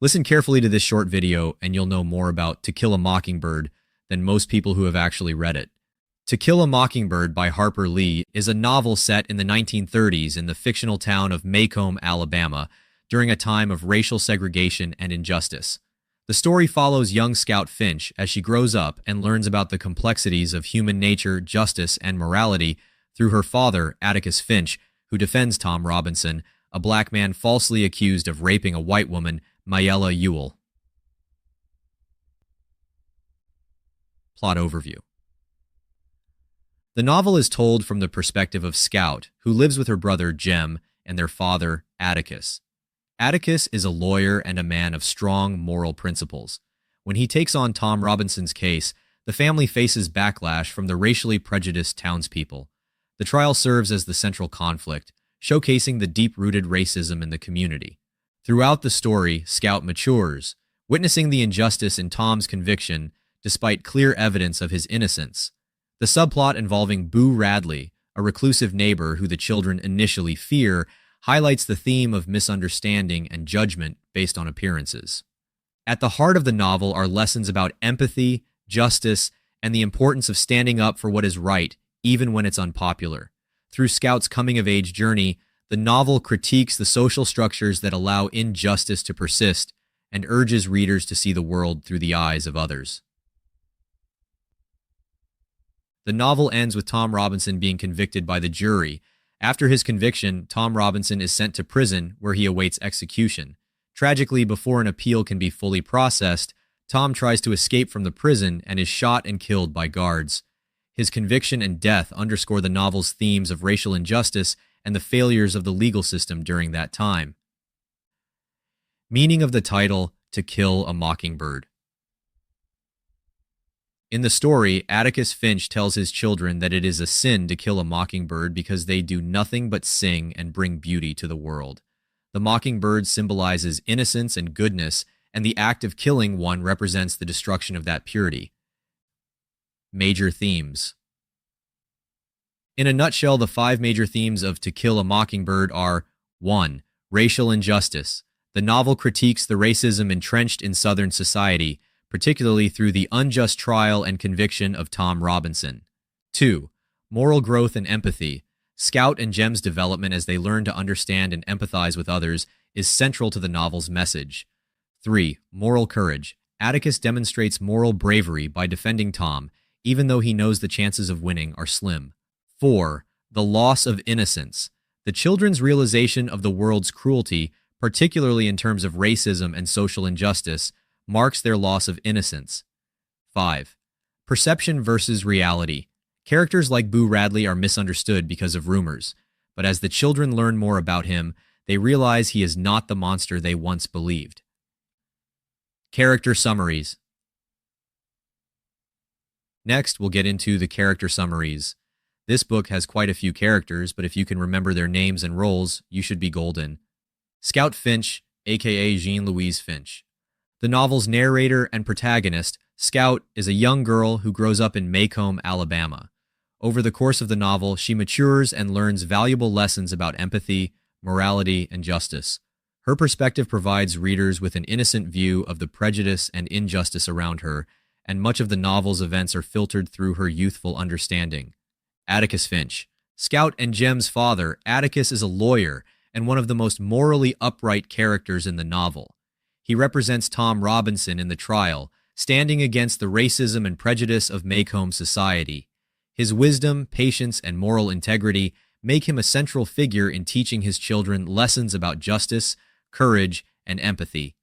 Listen carefully to this short video and you'll know more about To Kill a Mockingbird than most people who have actually read it. To Kill a Mockingbird by Harper Lee is a novel set in the 1930s in the fictional town of Macomb, Alabama, during a time of racial segregation and injustice. The story follows young Scout Finch as she grows up and learns about the complexities of human nature, justice, and morality through her father, Atticus Finch, who defends Tom Robinson, a black man falsely accused of raping a white woman, Mayella Ewell. Plot overview. The novel is told from the perspective of Scout, who lives with her brother Jem and their father, Atticus. Atticus is a lawyer and a man of strong moral principles. When he takes on Tom Robinson's case, the family faces backlash from the racially prejudiced townspeople. The trial serves as the central conflict, showcasing the deep-rooted racism in the community. Throughout the story, Scout matures, witnessing the injustice in Tom's conviction despite clear evidence of his innocence. The subplot involving Boo Radley, a reclusive neighbor who the children initially fear, highlights the theme of misunderstanding and judgment based on appearances. At the heart of the novel are lessons about empathy, justice, and the importance of standing up for what is right, even when it's unpopular. Through Scout's coming-of-age journey, the novel critiques the social structures that allow injustice to persist and urges readers to see the world through the eyes of others. The novel ends with Tom Robinson being convicted by the jury. After his conviction, Tom Robinson is sent to prison where he awaits execution. Tragically, before an appeal can be fully processed, Tom tries to escape from the prison and is shot and killed by guards. His conviction and death underscore the novel's themes of racial injustice and the failures of the legal system during that time. Meaning of the title, To Kill a Mockingbird. In the story, Atticus Finch tells his children that it is a sin to kill a mockingbird because they do nothing but sing and bring beauty to the world. The mockingbird symbolizes innocence and goodness, and the act of killing one represents the destruction of that purity. Major themes. In a nutshell, the 5 major themes of To Kill a Mockingbird are: 1. Racial injustice. The novel critiques the racism entrenched in Southern society, particularly through the unjust trial and conviction of Tom Robinson. 2. Moral growth and empathy. Scout and Jem's development as they learn to understand and empathize with others is central to the novel's message. 3. Moral courage. Atticus demonstrates moral bravery by defending Tom, even though he knows the chances of winning are slim. 4. The loss of innocence. The children's realization of the world's cruelty, particularly in terms of racism and social injustice, marks their loss of innocence. 5. Perception versus reality. Characters like Boo Radley are misunderstood because of rumors, but as the children learn more about him, they realize he is not the monster they once believed. Character summaries. Next, we'll get into the character summaries. This book has quite a few characters, but if you can remember their names and roles, you should be golden. Scout Finch, aka Jean-Louise Finch. The novel's narrator and protagonist, Scout, is a young girl who grows up in Macomb, Alabama. Over the course of the novel, she matures and learns valuable lessons about empathy, morality, and justice. Her perspective provides readers with an innocent view of the prejudice and injustice around her, and much of the novel's events are filtered through her youthful understanding. Atticus Finch. Scout and Jem's father, Atticus, is a lawyer and one of the most morally upright characters in the novel. He represents Tom Robinson in the trial, standing against the racism and prejudice of Macomb society. His wisdom, patience, and moral integrity make him a central figure in teaching his children lessons about justice, courage, and empathy.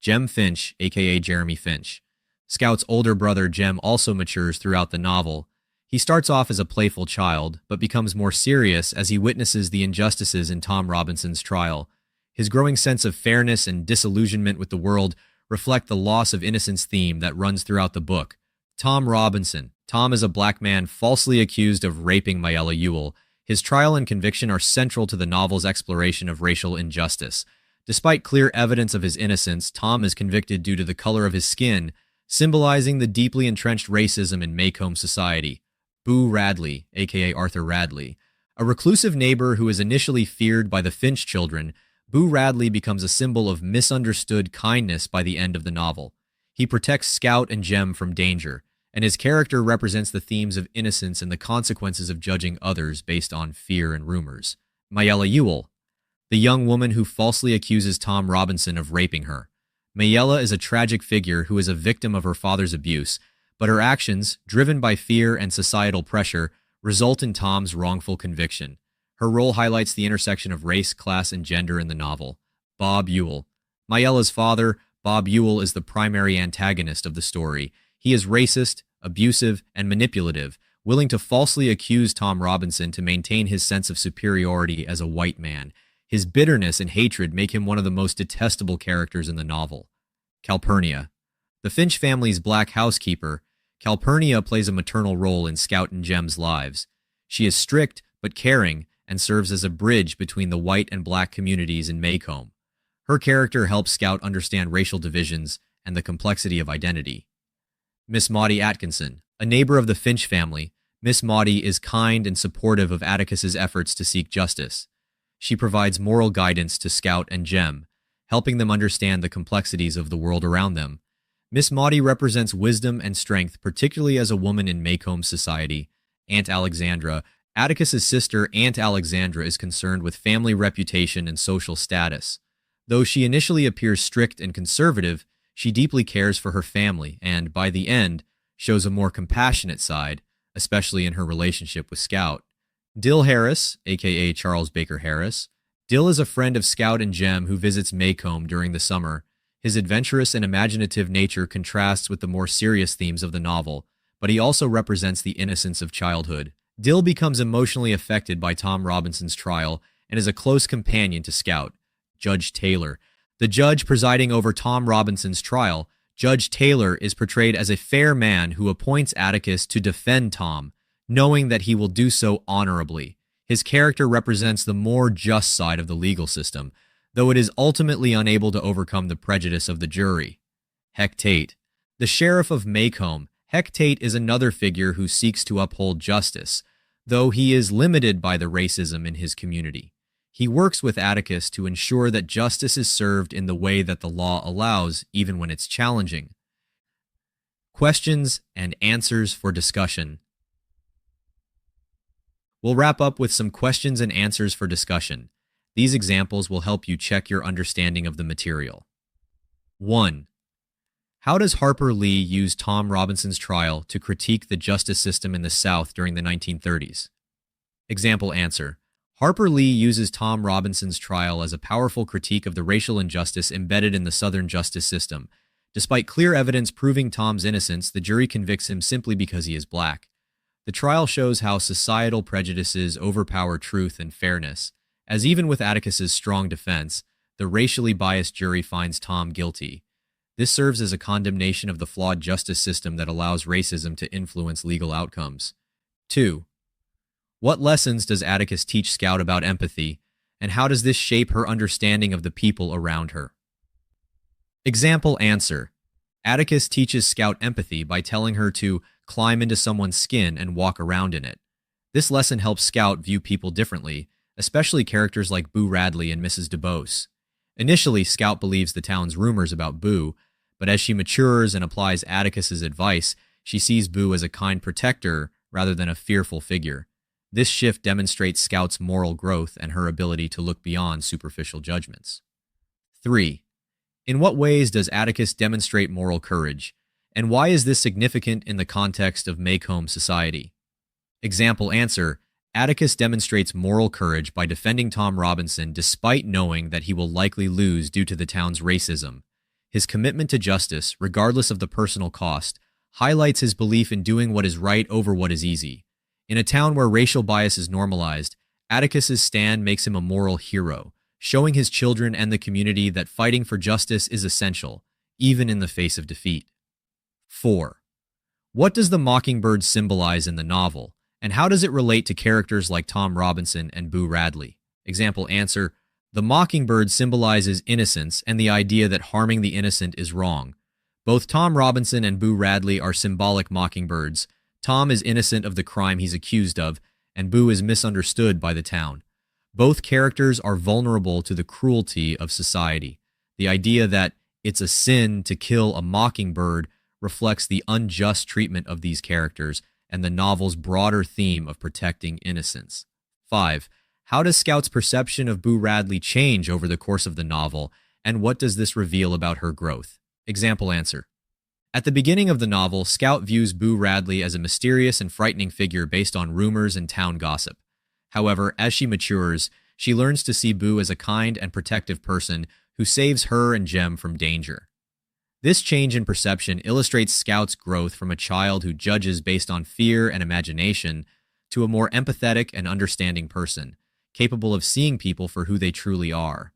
Jem Finch, aka Jeremy Finch. Scout's older brother Jem also matures throughout the novel. He starts off as a playful child, but becomes more serious as he witnesses the injustices in Tom Robinson's trial. His growing sense of fairness and disillusionment with the world reflect the loss of innocence theme that runs throughout the book. Tom Robinson. Tom is a black man falsely accused of raping Mayella Ewell. His trial and conviction are central to the novel's exploration of racial injustice. Despite clear evidence of his innocence, Tom is convicted due to the color of his skin, symbolizing the deeply entrenched racism in Macomb society. Boo Radley, aka Arthur Radley. A reclusive neighbor who is initially feared by the Finch children, Boo Radley becomes a symbol of misunderstood kindness by the end of the novel. He protects Scout and Jem from danger, and his character represents the themes of innocence and the consequences of judging others based on fear and rumors. Mayella Ewell, the young woman who falsely accuses Tom Robinson of raping her. Mayella is a tragic figure who is a victim of her father's abuse, but her actions, driven by fear and societal pressure, result in Tom's wrongful conviction. Her role highlights the intersection of race, class, and gender in the novel. Bob Ewell. Mayella's father, Bob Ewell, is the primary antagonist of the story. He is racist, abusive, and manipulative, willing to falsely accuse Tom Robinson to maintain his sense of superiority as a white man. His bitterness and hatred make him one of the most detestable characters in the novel. Calpurnia. The Finch family's black housekeeper, Calpurnia plays a maternal role in Scout and Jem's lives. She is strict but caring and serves as a bridge between the white and black communities in Maycomb. Her character helps Scout understand racial divisions and the complexity of identity. Miss Maudie Atkinson. A neighbor of the Finch family, Miss Maudie is kind and supportive of Atticus's efforts to seek justice. She provides moral guidance to Scout and Jem, helping them understand the complexities of the world around them. Miss Maudie represents wisdom and strength, particularly as a woman in Maycomb society. Aunt Alexandra. Atticus's sister, Aunt Alexandra, is concerned with family reputation and social status. Though she initially appears strict and conservative, she deeply cares for her family and, by the end, shows a more compassionate side, especially in her relationship with Scout. Dill Harris, aka Charles Baker Harris. Dill is a friend of Scout and Jem who visits Maycomb during the summer. His adventurous and imaginative nature contrasts with the more serious themes of the novel, but he also represents the innocence of childhood. Dill becomes emotionally affected by Tom Robinson's trial and is a close companion to Scout. Judge Taylor. The judge presiding over Tom Robinson's trial, Judge Taylor, is portrayed as a fair man who appoints Atticus to defend Tom, knowing that he will do so honorably. His character represents the more just side of the legal system, though it is ultimately unable to overcome the prejudice of the jury. Heck Tate. The sheriff of Maycomb, Heck Tate, is another figure who seeks to uphold justice, though he is limited by the racism in his community. He works with Atticus to ensure that justice is served in the way that the law allows, even when it's challenging. Questions and answers for discussion. We'll wrap up with some questions and answers for discussion. These examples will help you check your understanding of the material. 1. How does Harper Lee use Tom Robinson's trial to critique the justice system in the South during the 1930s? Example answer. Harper Lee uses Tom Robinson's trial as a powerful critique of the racial injustice embedded in the Southern justice system. Despite clear evidence proving Tom's innocence, the jury convicts him simply because he is black. The trial shows how societal prejudices overpower truth and fairness, as even with Atticus's strong defense, the racially biased jury finds Tom guilty. This serves as a condemnation of the flawed justice system that allows racism to influence legal outcomes. 2. What lessons does Atticus teach Scout about empathy, and how does this shape her understanding of the people around her? Example answer. Atticus teaches Scout empathy by telling her to climb into someone's skin and walk around in it. This lesson helps Scout view people differently, especially characters like Boo Radley and Mrs. DuBose. Initially, Scout believes the town's rumors about Boo, but as she matures and applies Atticus's advice, she sees Boo as a kind protector rather than a fearful figure. This shift demonstrates Scout's moral growth and her ability to look beyond superficial judgments. 3. In what ways does Atticus demonstrate moral courage, and why is this significant in the context of Maycomb society? Example answer. Atticus demonstrates moral courage by defending Tom Robinson despite knowing that he will likely lose due to the town's racism. His commitment to justice, regardless of the personal cost, highlights his belief in doing what is right over what is easy. In a town where racial bias is normalized, Atticus's stand makes him a moral hero, showing his children and the community that fighting for justice is essential, even in the face of defeat. 4. What does the Mockingbird symbolize in the novel, and how does it relate to characters like Tom Robinson and Boo Radley? Example answer. The Mockingbird symbolizes innocence and the idea that harming the innocent is wrong. Both Tom Robinson and Boo Radley are symbolic mockingbirds. Tom is innocent of the crime he's accused of, and Boo is misunderstood by the town. Both characters are vulnerable to the cruelty of society. The idea that it's a sin to kill a mockingbird reflects the unjust treatment of these characters and the novel's broader theme of protecting innocence. 5. How does Scout's perception of Boo Radley change over the course of the novel, and what does this reveal about her growth? Example answer. At the beginning of the novel, Scout views Boo Radley as a mysterious and frightening figure based on rumors and town gossip. However, as she matures, she learns to see Boo as a kind and protective person who saves her and Jem from danger. This change in perception illustrates Scout's growth from a child who judges based on fear and imagination to a more empathetic and understanding person, capable of seeing people for who they truly are.